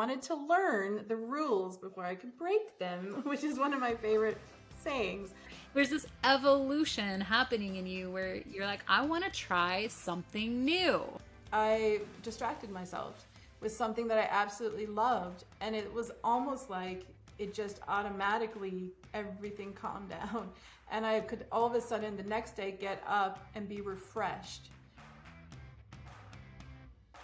wanted to learn the rules before I could break them, which is one of my favorite sayings. There's this evolution happening in you where you're like, I want to try something new. I distracted myself with something that I absolutely loved, and it was almost like it just automatically, everything calmed down, and I could all of a sudden the next day get up and be refreshed.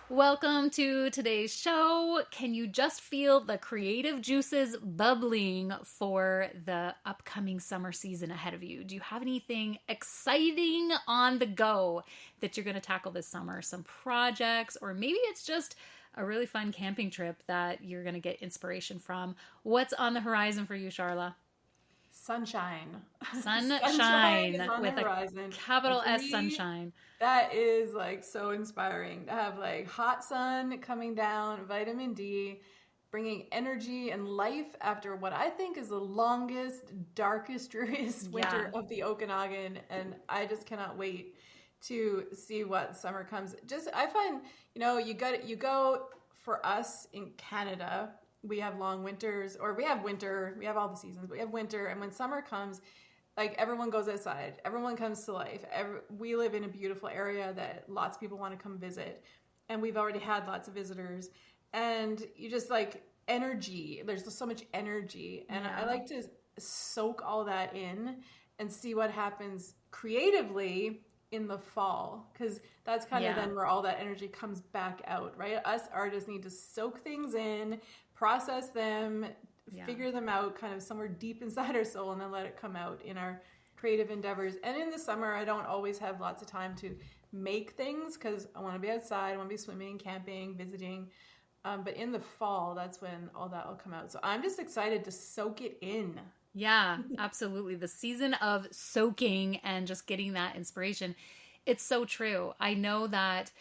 Welcome to today's show. Can you just feel the creative juices bubbling for the upcoming summer season ahead of you? Do you have anything exciting on the go that you're going to tackle this summer? Some projects, or maybe it's just a really fun camping trip that you're going to get inspiration from. What's on the horizon for you, Charla? Sunshine. Sunshine with a capital S, sunshine. That is like so inspiring to have like hot sun coming down, vitamin D, bringing energy and life after what I think is the longest, darkest, dreariest winter of the Okanagan. And I just cannot wait to see what summer comes. I find, you go for us in Canada, we have long winters, or we have winter, we have all the seasons, but we have winter. And when summer comes, like everyone goes outside, everyone comes to life. We live in a beautiful area that lots of people want to come visit. And we've already had lots of visitors. And you just like energy, there's just so much energy. And I like to soak all that in and see what happens creatively in the fall, because that's kind of then where all that energy comes back out, right? Us artists need to soak things in, process them, figure them out kind of somewhere deep inside our soul, and then let it come out in our creative endeavors. And in the summer, I don't always have lots of time to make things because I want to be outside, I want to be swimming, camping, visiting. But in the fall, that's when all that will come out. So I'm just excited to soak it in. Yeah, absolutely. The season of soaking and just getting that inspiration. It's so true. I know that,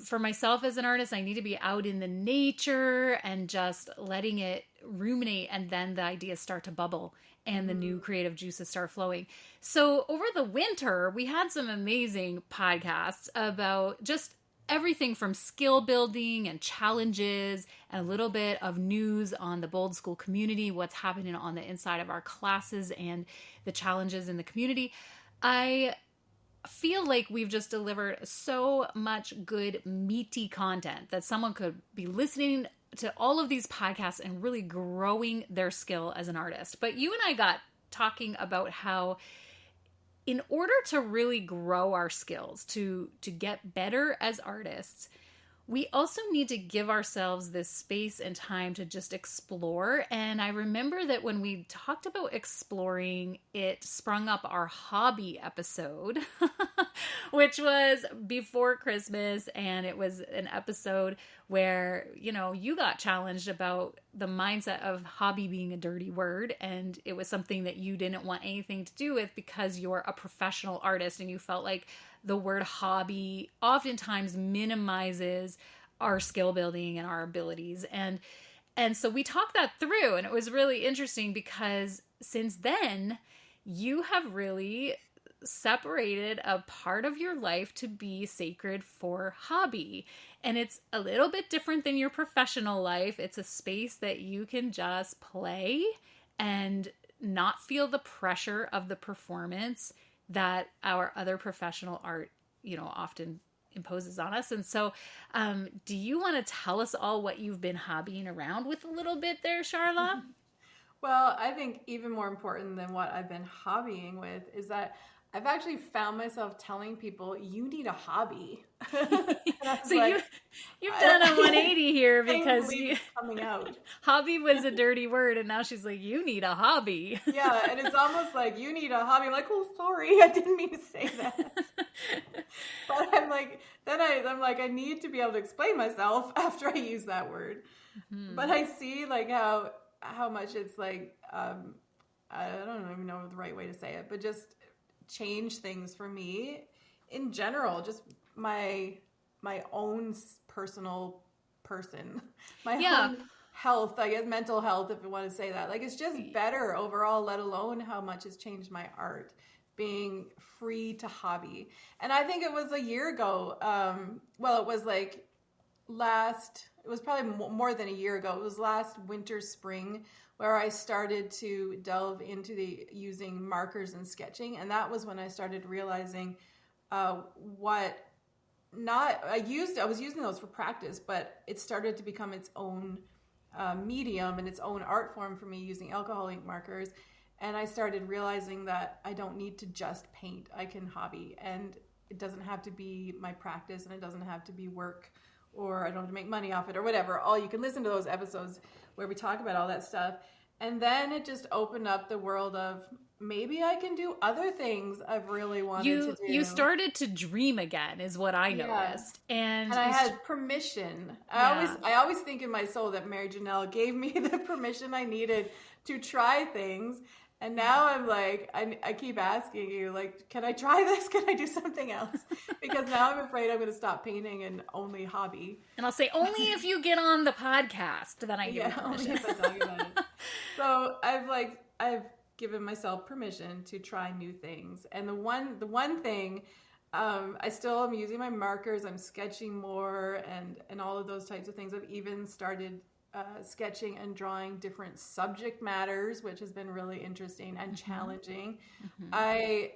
for myself as an artist, I need to be out in the nature and just letting it ruminate, and then the ideas start to bubble and the new creative juices start flowing. So over the winter, we had some amazing podcasts about just everything from skill building and challenges, and a little bit of news on the Bold School community, what's happening on the inside of our classes and the challenges in the community. I feel like we've just delivered so much good, meaty content that someone could be listening to all of these podcasts and really growing their skill as an artist. But you and I got talking about how in order to really grow our skills, to get better as artists, we also need to give ourselves this space and time to just explore. And I remember that when we talked about exploring, it sprung up our hobby episode, which was before Christmas. And it was an episode where, you got challenged about the mindset of hobby being a dirty word. And it was something that you didn't want anything to do with because you're a professional artist, and you felt like the word hobby oftentimes minimizes our skill building and our abilities. And so we talked that through, and it was really interesting because since then you have really separated a part of your life to be sacred for hobby. And it's a little bit different than your professional life. It's a space that you can just play and not feel the pressure of the performance that our other professional art, often imposes on us. And so, do you want to tell us all what you've been hobbying around with a little bit there, Charla? Well, I think even more important than what I've been hobbying with is that I've actually found myself telling people, you need a hobby. So like, you've done a 180 here, because coming out. Hobby was a dirty word, and now she's like, you need a hobby. Yeah, and it's almost like, you need a hobby. I'm like, oh, sorry, I didn't mean to say that. But I'm like, I'm like, I need to be able to explain myself after I use that word. Mm-hmm. But I see like how much it's like, I don't even know the right way to say it, but just change things for me in general, just my own personal person, my own health, I guess, mental health, if you want to say that. Like, it's just better overall, let alone how much has changed my art, being free to hobby. And I think it was a year ago, it was like it was probably more than a year ago. It was last winter, spring, where I started to delve into the using markers and sketching. And that was when I started realizing I was using those for practice, but it started to become its own medium and its own art form for me using alcohol ink markers. And I started realizing that I don't need to just paint. I can hobby, and it doesn't have to be my practice, and it doesn't have to be work, or I don't have to make money off it or whatever. You can listen to those episodes where we talk about all that stuff. And then it just opened up the world of maybe I can do other things I've really wanted to do. You started to dream again is what I noticed. And I had permission. I always think in my soul that Marijanel gave me the permission I needed to try things. And now I'm like, I keep asking you, like, can I try this? Can I do something else? Because now I'm afraid I'm going to stop painting and only hobby. And I'll say, only if you get on the podcast, then I give you permission. Only if I talk about it. So I've given myself permission to try new things. And the one thing, I still am using my markers. I'm sketching more and all of those types of things. I've even started sketching and drawing different subject matters, which has been really interesting and challenging. I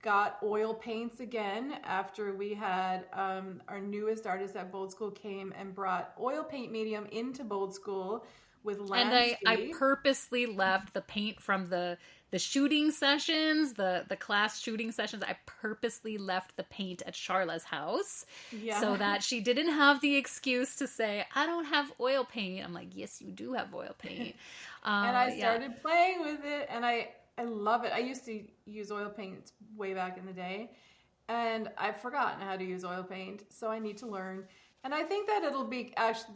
got oil paints again after we had our newest artist at Bold School came and brought oil paint medium into Bold School with landscape. And I purposely left the paint from the shooting sessions, the class shooting sessions. I purposely left the paint at Charla's house so that she didn't have the excuse to say, I don't have oil paint. I'm like, yes, you do have oil paint. And I started playing with it, and I love it. I used to use oil paint way back in the day, and I've forgotten how to use oil paint, so I need to learn. And I think that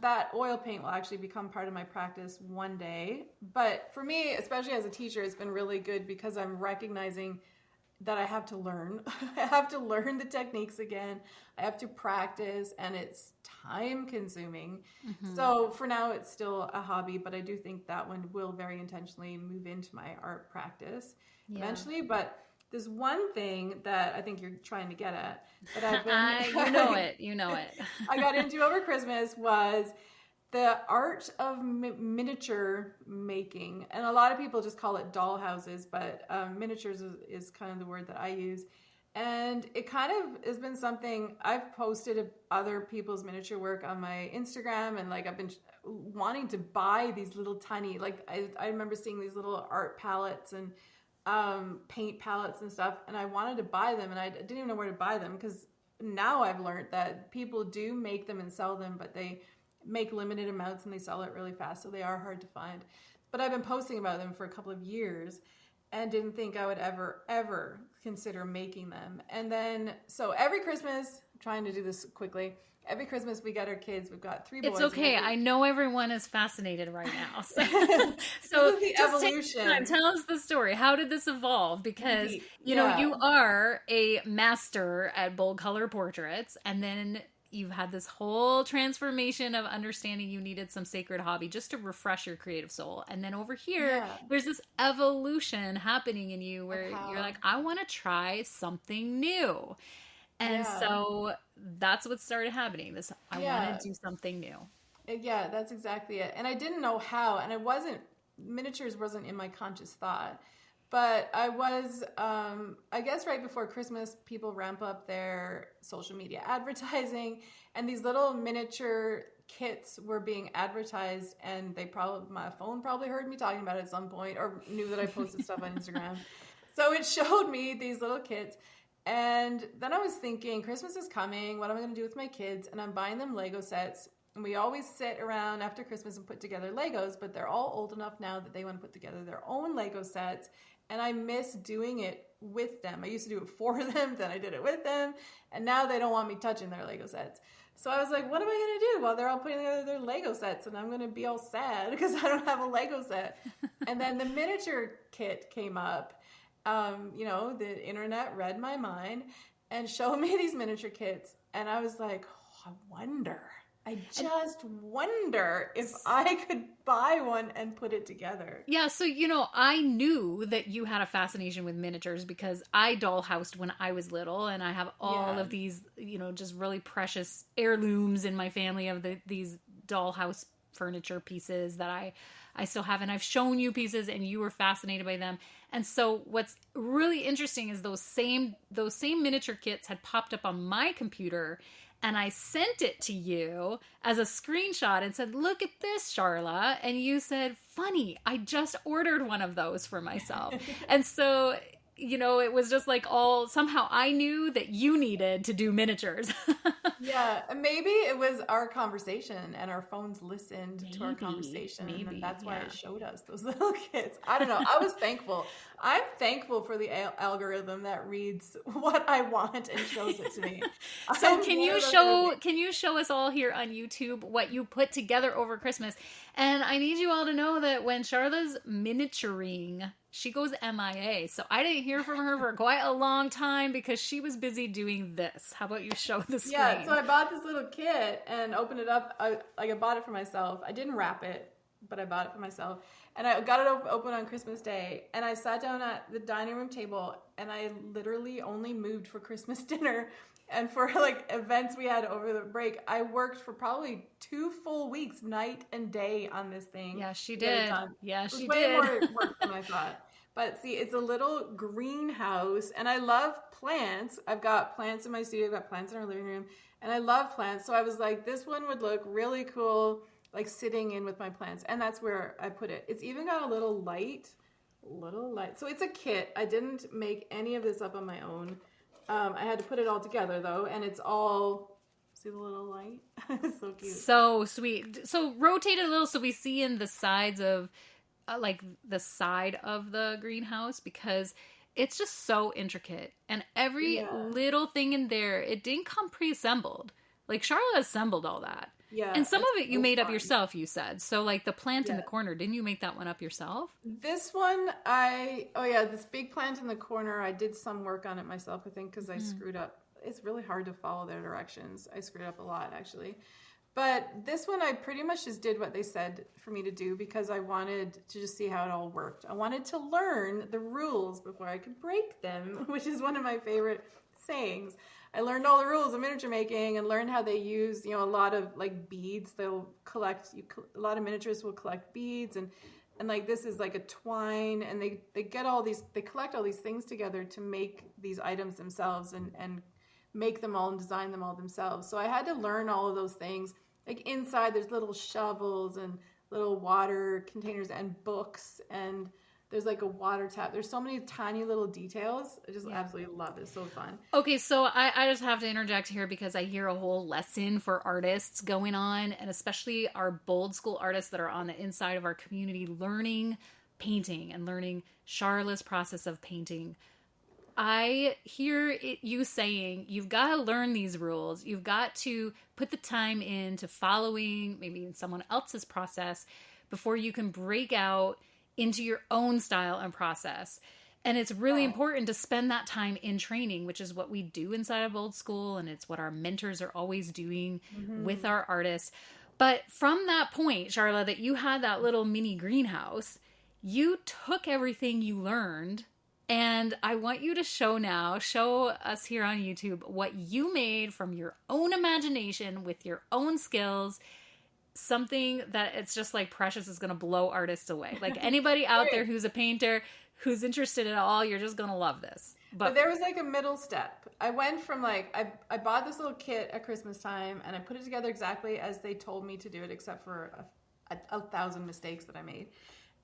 that oil paint will actually become part of my practice one day. But for me, especially as a teacher, it's been really good because I'm recognizing that I have to learn. I have to learn the techniques again. I have to practice, and it's time consuming. So for now, it's still a hobby, but I do think that one will very intentionally move into my art practice eventually. But there's one thing that I think you're trying to get at that I've been... You know it. I got into over Christmas was the art of miniature making. And a lot of people just call it doll houses, but miniatures is kind of the word that I use. And it kind of has been something I've posted other people's miniature work on my Instagram, and like I've been wanting to buy these little tiny, like I remember seeing these little art palettes and paint palettes and stuff, and I wanted to buy them, and I didn't even know where to buy them, because now I've learned that people do make them and sell them, but they make limited amounts and they sell it really fast, so they are hard to find. But I've been posting about them for a couple of years and didn't think I would ever consider making them. And then, so every Christmas, I'm trying to do this quickly, every Christmas we get our kids. We've got 3 boys. It's okay. I know everyone is fascinated right now. So the evolution. Tell us the story. How did this evolve? Because, you know, you are a master at bold color portraits, and then you've had this whole transformation of understanding you needed some sacred hobby just to refresh your creative soul. And then over here, there's this evolution happening in you where you're like, I want to try something new. And so that's what started happening. I want to do something new. Yeah, that's exactly it. And I didn't know how, and miniatures wasn't in my conscious thought. But I was, I guess right before Christmas, people ramp up their social media advertising, and these little miniature kits were being advertised, and my phone probably heard me talking about it at some point, or knew that I posted stuff on Instagram. So it showed me these little kits. And then I was thinking, Christmas is coming. What am I going to do with my kids? And I'm buying them Lego sets. And we always sit around after Christmas and put together Legos, but they're all old enough now that they want to put together their own Lego sets. And I miss doing it with them. I used to do it for them, then I did it with them. And now they don't want me touching their Lego sets. So I was like, what am I going to do while they're all putting together their Lego sets? And I'm going to be all sad because I don't have a Lego set. And then the miniature kit came up. The internet read my mind and showed me these miniature kits. And I was like, I just wonder if I could buy one and put it together. Yeah, so, I knew that you had a fascination with miniatures because I dollhoused when I was little, and I have all of these, just really precious heirlooms in my family of these dollhouse furniture pieces that I still have, and I've shown you pieces and you were fascinated by them. And so what's really interesting is those same miniature kits had popped up on my computer, and I sent it to you as a screenshot and said, look at this, Charla. And you said, funny, I just ordered one of those for myself. And so, you know, it was just like somehow I knew that you needed to do miniatures. Yeah, maybe it was our conversation and our phones listened to our conversation. And that's why it showed us those little kits. I don't know. I was thankful. I'm thankful for the algorithm that reads what I want and shows it to me. So can you show us all here on YouTube what you put together over Christmas? And I need you all to know that when Charla's miniaturing, she goes MIA. So I didn't hear from her for quite a long time because she was busy doing this. How about you show the screen? Yeah, so I bought this little kit and opened it up. I bought it for myself. I didn't wrap it, but I bought it for myself. And I got it open on Christmas Day. And I sat down at the dining room table and I literally only moved for Christmas dinner. And for like events we had over the break, I worked for probably 2 full weeks, night and day on this thing. Yeah, she did. Yeah, she did. Way more work than I thought. But see, it's a little greenhouse, and I love plants. I've got plants in my studio, I've got plants in our living room, and I love plants. So I was like, this one would look really cool, like sitting in with my plants. And that's where I put it. It's even got a little light. So it's a kit. I didn't make any of this up on my own. I had to put it all together, though, and it's all... See the little light? It's so cute. So sweet. So rotate it a little so we see in the sides of... like the side of the greenhouse, because it's just so intricate and every little thing in there, it didn't come pre-assembled. Like Charla assembled all that. Yeah. And some of it you made up yourself, you said. So like the plant in the corner, didn't you make that one up yourself? This one, this big plant in the corner, I did some work on it myself, I think, because I screwed up. It's really hard to follow their directions. I screwed up a lot, actually. But this one, I pretty much just did what they said for me to do because I wanted to just see how it all worked. I wanted to learn the rules before I could break them, which is one of my favorite sayings. I learned all the rules of miniature making and learned how they use, a lot of like beads. They'll collect, a lot of miniatures will collect beads and like this is like a twine, and they collect all these things together to make these items themselves and make them all and design them all themselves. So I had to learn all of those things. Like inside there's little shovels and little water containers and books, and there's like a water tap. There's so many tiny little details. I just absolutely love it. It's so fun. Okay, so I just have to interject here because I hear a whole lesson for artists going on, and especially our bold school artists that are on the inside of our community learning painting and learning Charla's process of painting. I hear you saying you've got to learn these rules. You've got to put the time into following maybe someone else's process before you can break out into your own style and process. And it's really important to spend that time in training, which is what we do inside of Old School. And it's what our mentors are always doing with our artists. But from that point, Charla, that you had that little mini greenhouse, you took everything you learned. And I want you to show us here on YouTube what you made from your own imagination with your own skills. Something that it's just like Precious is going to blow artists away. Like anybody out there who's a painter, who's interested at all, you're just going to love this. But there was like a middle step. I went from I bought this little kit at Christmas time and I put it together exactly as they told me to do it, except for a 1,000 mistakes that I made.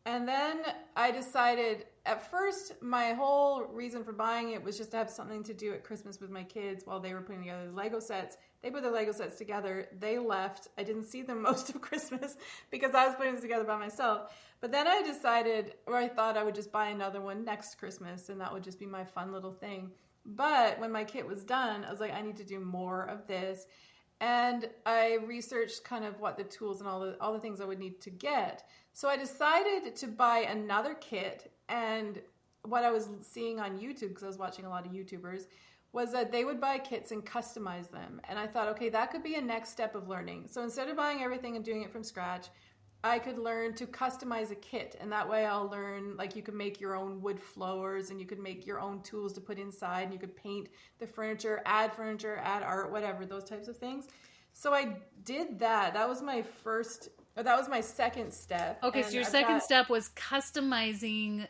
And then I decided, at first, my whole reason for buying it was just to have something to do at Christmas with my kids while they were putting together the Lego sets. They put their Lego sets together. They left. I didn't see them most of Christmas because I was putting this together by myself. But then I decided, or I thought I would just buy another one next Christmas, and that would just be my fun little thing. But when my kit was done, I was like, I need to do more of this. And I researched kind of what the tools and all the things I would need to get. So I decided to buy another kit, and what I was seeing on YouTube, because I was watching a lot of YouTubers, was that they would buy kits and customize them. And I thought, okay, that could be a next step of learning. So instead of buying everything and doing it from scratch, I could learn to customize a kit. And that way I'll learn, like you could make your own wood floors and you could make your own tools to put inside and you could paint the furniture, add art, whatever, those types of things. So I did that. That was my first, or that was my second step. Okay, so your second step was customizing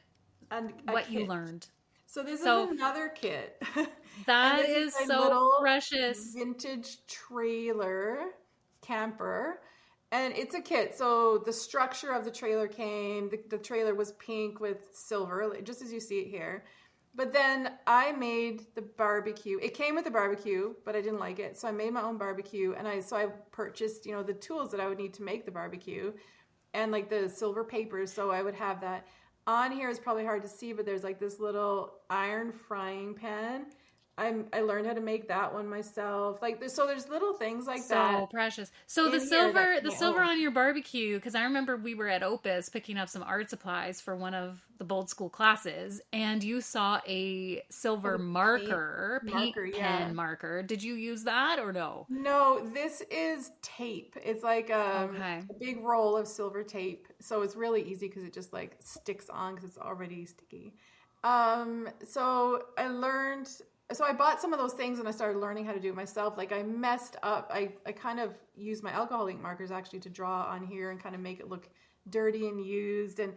what you learned. So this is another kit. That is so precious. Vintage trailer camper. And it's a kit. So the structure of the trailer came, the trailer was pink with silver, just as you see it here. But then I made the barbecue. It came with the barbecue, but I didn't like it. So I made my own barbecue, and I purchased, the tools that I would need to make the barbecue and like the silver papers. So I would have that. On here is probably hard to see, but there's like this little iron frying pan. I learned how to make that one myself. So there's little things like that. So precious. So the silver on your barbecue, because I remember we were at Opus picking up some art supplies for one of the Bold School classes, and you saw a silver paint pen marker. Did you use that or no? No, this is tape. It's like a big roll of silver tape. So it's really easy because it just like sticks on because it's already sticky. So I bought some of those things and I started learning how to do it myself. Like I messed up. I kind of used my alcohol ink markers actually to draw on here and kind of make it look dirty and used. And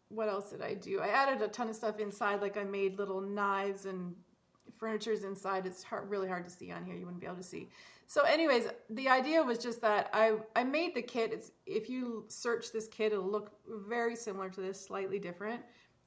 what else did I do? I added a ton of stuff inside. Like I made little knives and furnitures inside. It's really hard to see on here. You wouldn't be able to see. So anyways, the idea was just that I made the kit. If you search this kit, it'll look very similar to this, slightly different.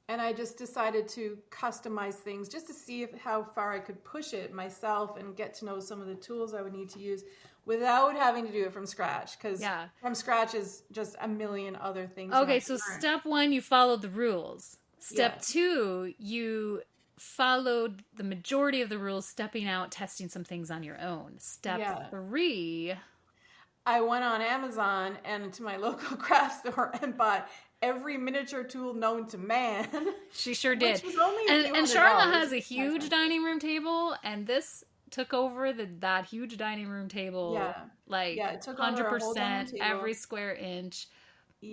And I just decided to customize things just to see how far I could push it myself and get to know some of the tools I would need to use without having to do it from scratch. Because from scratch is just a million other things. Okay, so step 1, you followed the rules. Step 2, you followed the majority of the rules, stepping out, testing some things on your own. Step 3... I went on Amazon and to my local craft store and bought every miniature tool known to man. She sure did. Which was only and Charla has a huge dining room table, and this took over that huge dining room table. It took 100%. Every square inch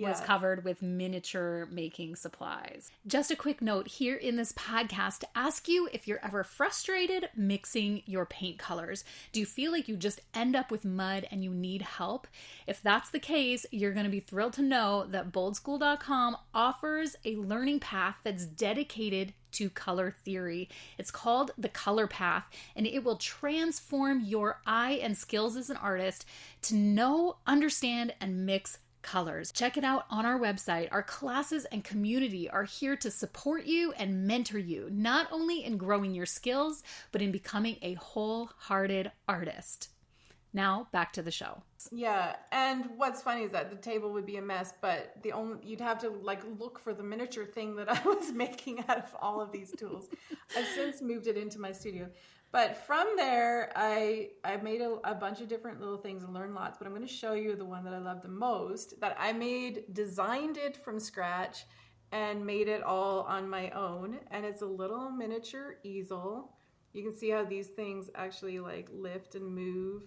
was covered with miniature making supplies. Just a quick note here in this podcast to ask you if you're ever frustrated mixing your paint colors. Do you feel like you just end up with mud and you need help? If that's the case, you're going to be thrilled to know that boldschool.com offers a learning path that's dedicated to color theory. It's called the Color Path, and it will transform your eye and skills as an artist to know, understand, and mix colors. Check it out on our website. Our classes and community are here to support you and mentor you, not only in growing your skills, but in becoming a wholehearted artist. Now, back to the show. Yeah, and what's funny is that the table would be a mess, but you'd have to look for the miniature thing that I was making out of all of these tools. I've since moved it into my studio. But from there, I made a bunch of different little things and learned lots, but I'm going to show you the one that I love the most, that I designed it from scratch and made it all on my own. And it's a little miniature easel. You can see how these things actually lift and move.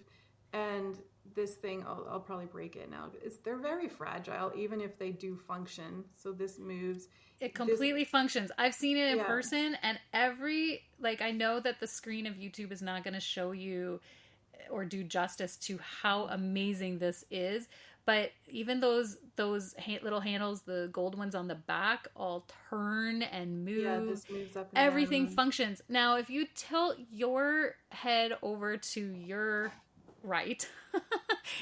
And this thing, I'll probably break it now. They're very fragile, even if they do function. So this moves. It completely functions. I've seen it in person, and I know that the screen of YouTube is not going to show you or do justice to how amazing this is. But even those little handles, the gold ones on the back, all turn and move. Yeah, this moves up and everything down. Functions. Now, if you tilt your head over to your right,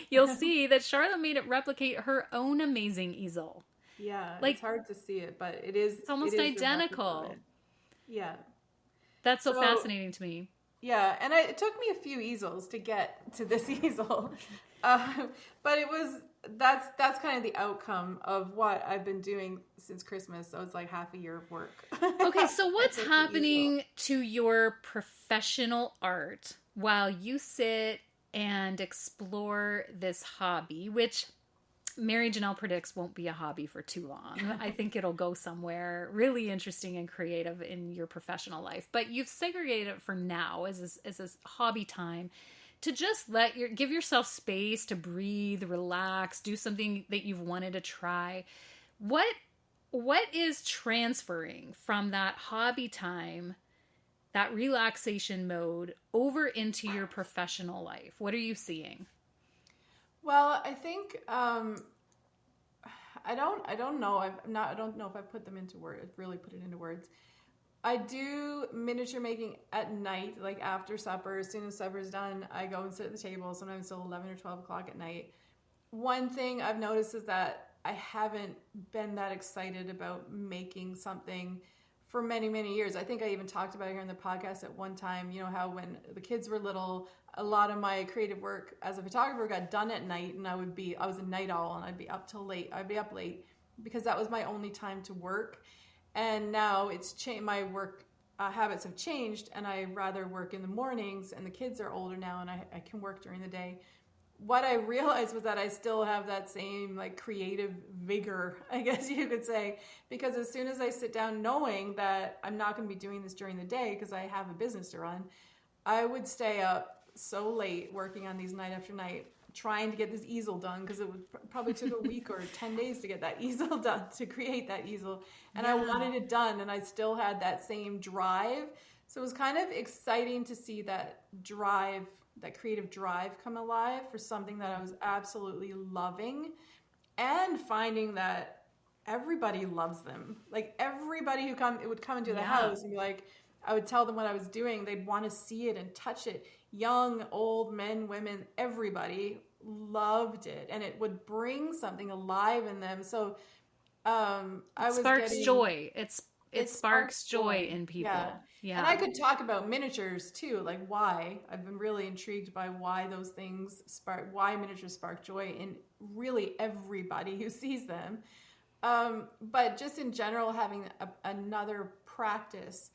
you'll see that Charlotte made it replicate her own amazing easel. Yeah, it's hard to see it, but it is. It's almost identical. Yeah. That's so fascinating to me. Yeah, and it took me a few easels to get to this easel. But that's kind of the outcome of what I've been doing since Christmas. So it's like half a year of work. Okay, so what's happening to your professional art while you sit and explore this hobby, which Marijanel predicts won't be a hobby for too long. I think it'll go somewhere really interesting and creative in your professional life. But you've segregated it for now as a hobby time to just give yourself space to breathe, relax, do something that you've wanted to try. What is transferring from that hobby time that relaxation mode over into your professional life? What are you seeing? Well, I think I don't know. I don't know if I put them into words. Really put it into words. I do miniature making at night, like after supper. As soon as supper's done, I go and sit at the table. Sometimes till 11 or 12 o'clock at night. One thing I've noticed is that I haven't been that excited about making something for many, many years. I think I even talked about it here in the podcast at one time, you know, how when the kids were little, a lot of my creative work as a photographer got done at night, and I was a night owl, and I'd be up till late. I'd be up late because that was my only time to work. And now it's changed. My work habits have changed, and I rather work in the mornings, and the kids are older now, and I can work during the day. What I realized was that I still have that same like creative vigor, I guess you could say, because as soon as I sit down knowing that I'm not going to be doing this during the day because I have a business to run, I would stay up so late working on these night after night, trying to get this easel done, because it would probably took a week or 10 days to get that easel done, to create that easel. And I wanted it done, and I still had that same drive. So it was kind of exciting to see that drive, that creative drive come alive for something that I was absolutely loving, and finding that everybody loves them. Like everybody would come into the house and be like, I would tell them what I was doing. They'd want to see it and touch it. Young, old, men, women, everybody loved it, and it would bring something alive in them. So it sparks joy. It sparks joy in people. Yeah. And I could talk about miniatures too, like why. I've been really intrigued by why those things why miniatures spark joy in really everybody who sees them. But just in general, having another practice.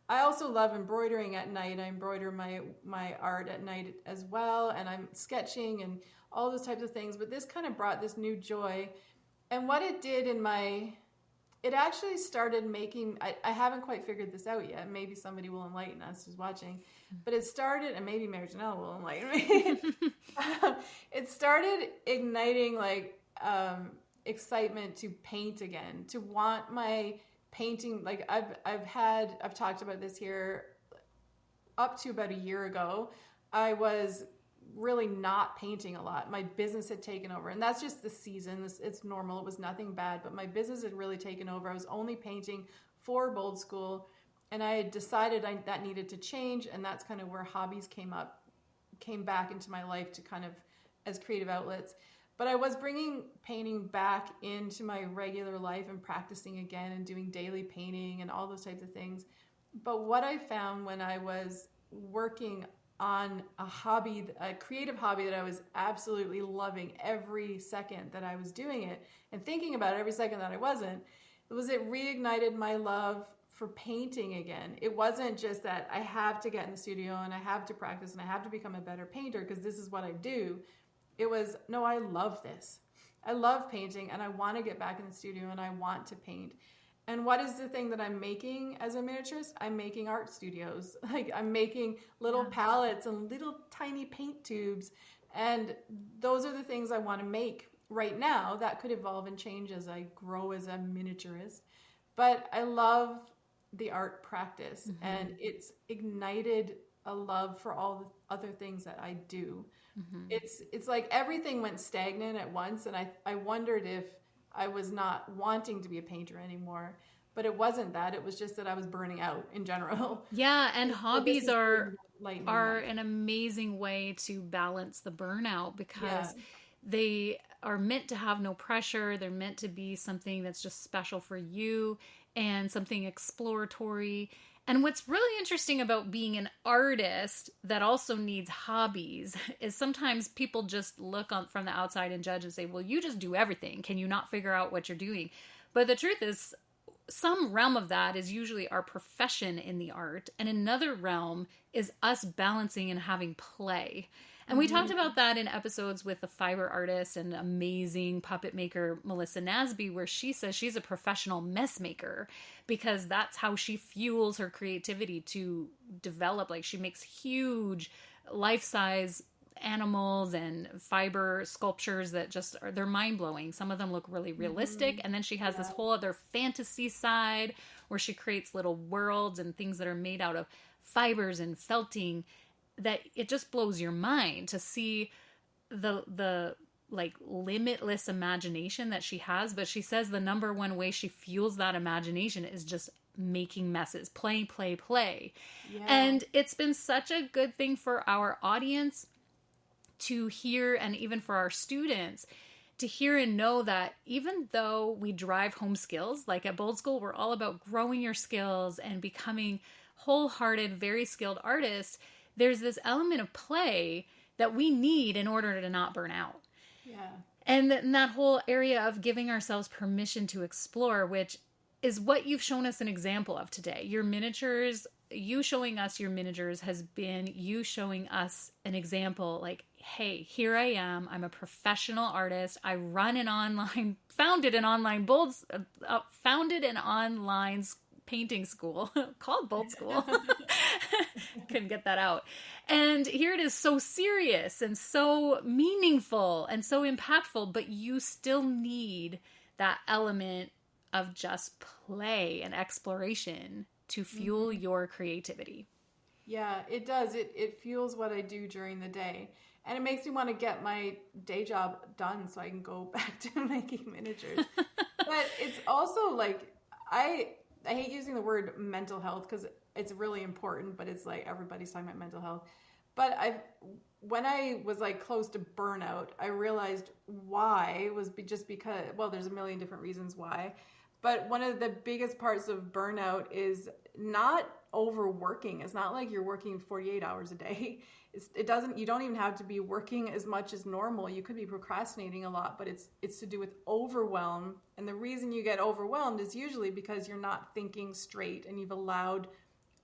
I also love embroidering at night. I embroider my art at night as well, and I'm sketching and all those types of things. But this kind of brought this new joy. And what it did it actually started making, I haven't quite figured this out yet. Maybe somebody will enlighten us who's watching. But it started, and maybe Marijanel will enlighten me. It started igniting excitement to paint again, to want my painting. Like I've talked about this here up to about a year ago. I was really not painting a lot. My business had taken over, and that's just the season. It's normal. It was nothing bad, but my business had really taken over. I was only painting for Bold School, and I had decided that needed to change, and that's kind of where Hobbies came back into my life to kind of as creative outlets. But I was bringing painting back into my regular life and practicing again and doing daily painting and all those types of things. But what I found when I was working on a creative hobby that I was absolutely loving every second that I was doing it, and thinking about it every second that I wasn't, it reignited my love for painting again. It wasn't just that I have to get in the studio and I have to practice and I have to become a better painter because this is what I do. It was, no, I love this. I love painting, and I want to get back in the studio, and I want to paint. And what is the thing that I'm making as a miniaturist? I'm making art studios. Like I'm making little palettes and little tiny paint tubes. And those are the things I want to make right now. That could evolve and change as I grow as a miniaturist. But I love the art practice, and it's ignited a love for all the other things that I do. It's like everything went stagnant at once, and I wondered if I was not wanting to be a painter anymore. But it wasn't that. It was just that I was burning out in general. Yeah, and hobbies are an amazing way to balance the burnout, because they are meant to have no pressure. They're meant to be something that's just special for you and something exploratory. And what's really interesting about being an artist that also needs hobbies is sometimes people just look from the outside and judge and say, well, you just do everything. Can you not figure out what you're doing? But the truth is, some realm of that is usually our profession in the art. And another realm is us balancing and having play. And we talked about that in episodes with the fiber artist and amazing puppet maker, Melissa Nasby, where she says she's a professional mess maker because that's how she fuels her creativity to develop. Like she makes huge life-size animals and fiber sculptures that they're mind-blowing. Some of them look really realistic. And then she has this whole other fantasy side where she creates little worlds and things that are made out of fibers and felting that it just blows your mind to see the like limitless imagination that she has. But she says the number one way she fuels that imagination is just making messes, play. Yeah. And it's been such a good thing for our audience to hear, and even for our students to hear and know that even though we drive home skills, like at Bold School, we're all about growing your skills and becoming wholehearted, very skilled artists, there's this element of play that we need in order to not burn out. Yeah. And that whole area of giving ourselves permission to explore, which is what you've shown us an example of today. Your miniatures, you showing us your miniatures has been you showing us an example like, hey, here I am. I'm a professional artist. I run founded an online painting school called Bold School. Couldn't get that out. And here it is, so serious and so meaningful and so impactful, but you still need that element of just play and exploration to fuel your creativity. Yeah, it does. It fuels what I do during the day. And it makes me want to get my day job done so I can go back to making miniatures. But it's also like, I hate using the word mental health because it's really important, but it's like everybody's talking about mental health. But when I was like close to burnout, I realized why was just because, well, there's a million different reasons why. But one of the biggest parts of burnout is not overworking. It's not like you're working 48 hours a day. You don't even have to be working as much as normal. You could be procrastinating a lot, but it's to do with overwhelm. And the reason you get overwhelmed is usually because you're not thinking straight and you've allowed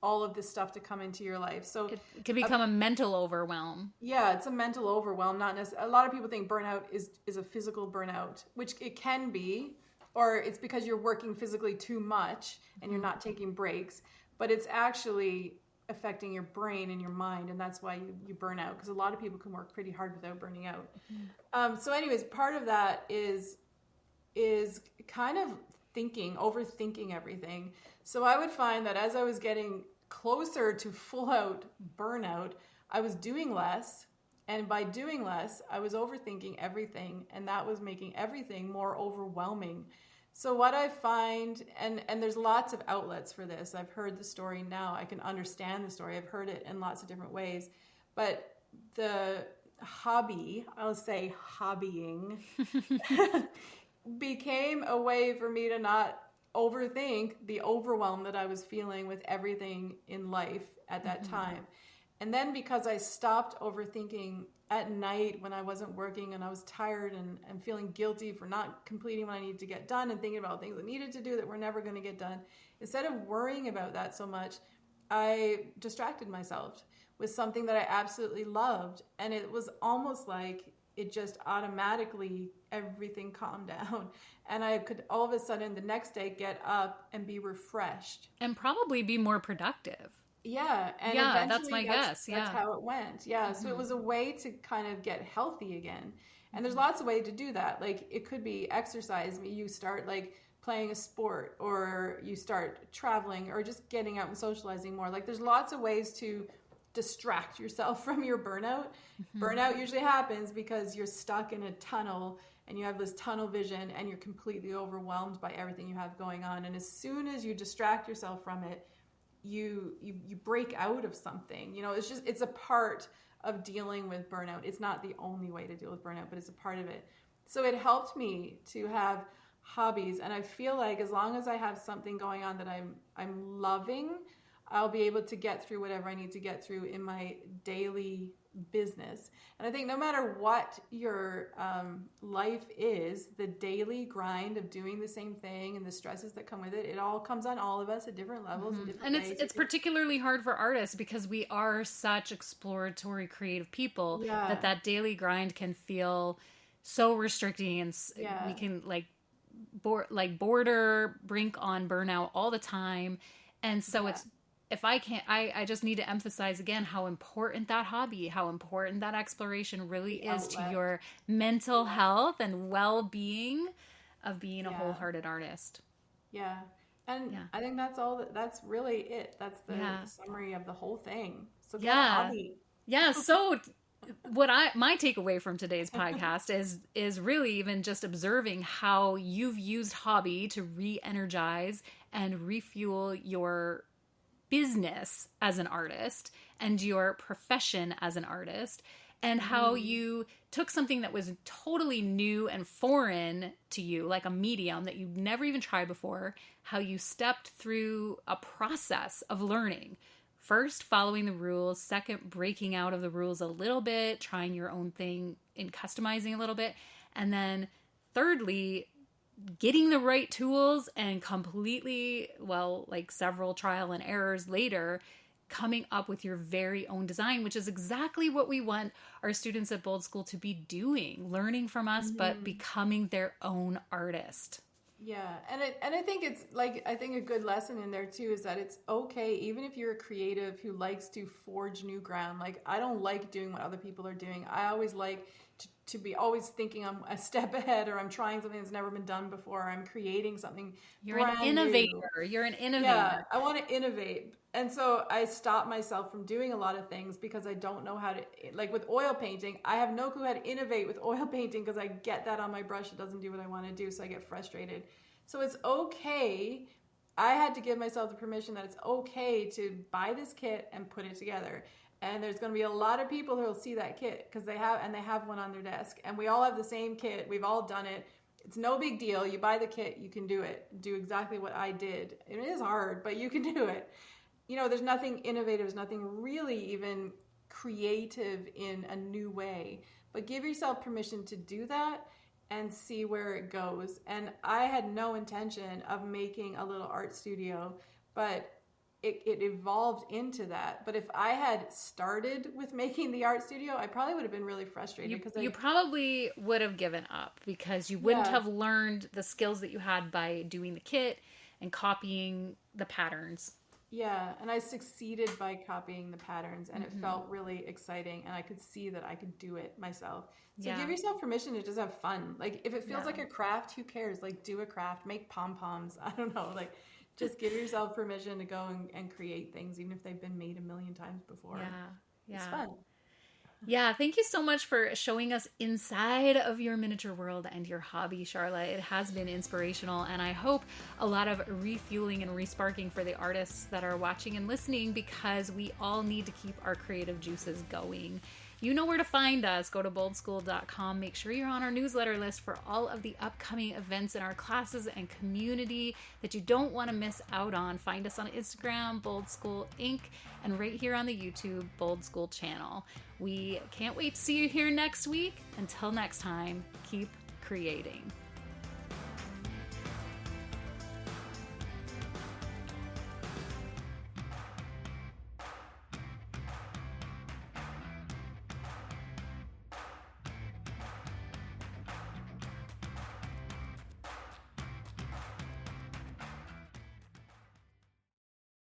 all of this stuff to come into your life. So it can become a mental overwhelm. Yeah, it's a mental overwhelm. Not necessarily. A lot of people think burnout is a physical burnout, which it can be, or it's because you're working physically too much and you're not taking breaks. But it's actually affecting your brain and your mind, and that's why you burn out, because a lot of people can work pretty hard without burning out. So anyways, part of that is kind of overthinking everything. So I would find that as I was getting closer to full out burnout, I was doing less, and by doing less, I was overthinking everything, and that was making everything more overwhelming. So what I find, and there's lots of outlets for this. I've heard the story now. I can understand the story. I've heard it in lots of different ways. But the hobbying, became a way for me to not overthink the overwhelm that I was feeling with everything in life at that time. And then because I stopped overthinking at night when I wasn't working and I was tired and feeling guilty for not completing what I needed to get done and thinking about things I needed to do that were never going to get done, instead of worrying about that so much, I distracted myself with something that I absolutely loved. And it was almost like it just automatically, everything calmed down. And I could all of a sudden the next day get up and be refreshed. And probably be more productive. Yeah. And yeah, that's my guess. Yeah. That's how it went. Yeah. So it was a way to kind of get healthy again. And there's lots of ways to do that. Like it could be exercise. You start like playing a sport, or you start traveling, or just getting out and socializing more. Like there's lots of ways to distract yourself from your burnout. Burnout usually happens because you're stuck in a tunnel and you have this tunnel vision and you're completely overwhelmed by everything you have going on. And as soon as you distract yourself from it, you break out of something. It's a part of dealing with burnout. It's not the only way to deal with burnout, but it's a part of it. So it helped me to have hobbies, and I feel like as long as I have something going on that I'm loving, I'll be able to get through whatever I need to get through in my daily business. And I think no matter what your life is, the daily grind of doing the same thing and the stresses that come with it, it all comes on all of us at different levels. And different ways. It's particularly hard for artists because we are such exploratory, creative people that daily grind can feel so restricting, and we can border brink on burnout all the time. And so I just need to emphasize again how important that hobby, how important that exploration really is to your mental health and well-being of being a wholehearted artist. Yeah. And Yeah. I think that's all that's really it. That's the Yeah. summary of the whole thing. So get a Yeah. hobby. Yeah. So my takeaway from today's podcast is really even just observing how you've used hobby to re-energize and refuel your business as an artist and your profession as an artist, and how Hmm. you took something that was totally new and foreign to you, like a medium that you'd never even tried before, how you stepped through a process of learning. First, following the rules. Second, breaking out of the rules a little bit, trying your own thing and customizing a little bit. And then, thirdly, getting the right tools and completely, well, like several trial and errors later, coming up with your very own design, which is exactly what we want our students at Bold School to be doing, learning from us, but Hmm. becoming their own artist. Yeah, and I think it's like I think a good lesson in there too is that it's okay even if you're a creative who likes to forge new ground. Like I don't like doing what other people are doing. I always like to be always thinking I'm a step ahead or I'm trying something that's never been done before. Or I'm creating something You're an brand new. innovator. You're an Yeah, innovator. I want to innovate. And so I stop myself from doing a lot of things because I don't know how to, like with oil painting, I have no clue how to innovate with oil painting because I get that on my brush. It doesn't do what I want to do. So I get frustrated. So it's okay. I had to give myself the permission that it's okay to buy this kit and put it together. And there's going to be a lot of people who will see that kit because they have one on their desk. And we all have the same kit. We've all done it. It's no big deal. You buy the kit, you can do it. Do exactly what I did. It is hard, but you can do it. There's nothing innovative, there's nothing really even creative in a new way. But give yourself permission to do that and see where it goes. And I had no intention of making a little art studio, but it evolved into that. But if I had started with making the art studio, I probably would have been really frustrated because You probably would have given up because you wouldn't yeah, have learned the skills that you had by doing the kit and copying the patterns. yeah, and I succeeded by copying the patterns, and it Hmm. felt really exciting, and I could see that I could do it myself. So give Yeah. yourself permission to just have fun. Like if it feels Yeah. like a craft, who cares? Like do a craft, make pom poms. I don't know. Like just give yourself permission to go and create things, even if they've been made a million times before. Yeah. It's Yeah. fun. Yeah, thank you so much for showing us inside of your miniature world and your hobby, Charla. It has been inspirational, and I hope a lot of refueling and resparking for the artists that are watching and listening, because we all need to keep our creative juices going. You know where to find us. Go to boldschool.com. Make sure you're on our newsletter list for all of the upcoming events in our classes and community that you don't want to miss out on. Find us on Instagram, Bold School Inc., and right here on the YouTube, Bold School channel. We can't wait to see you here next week. Until next time, keep creating.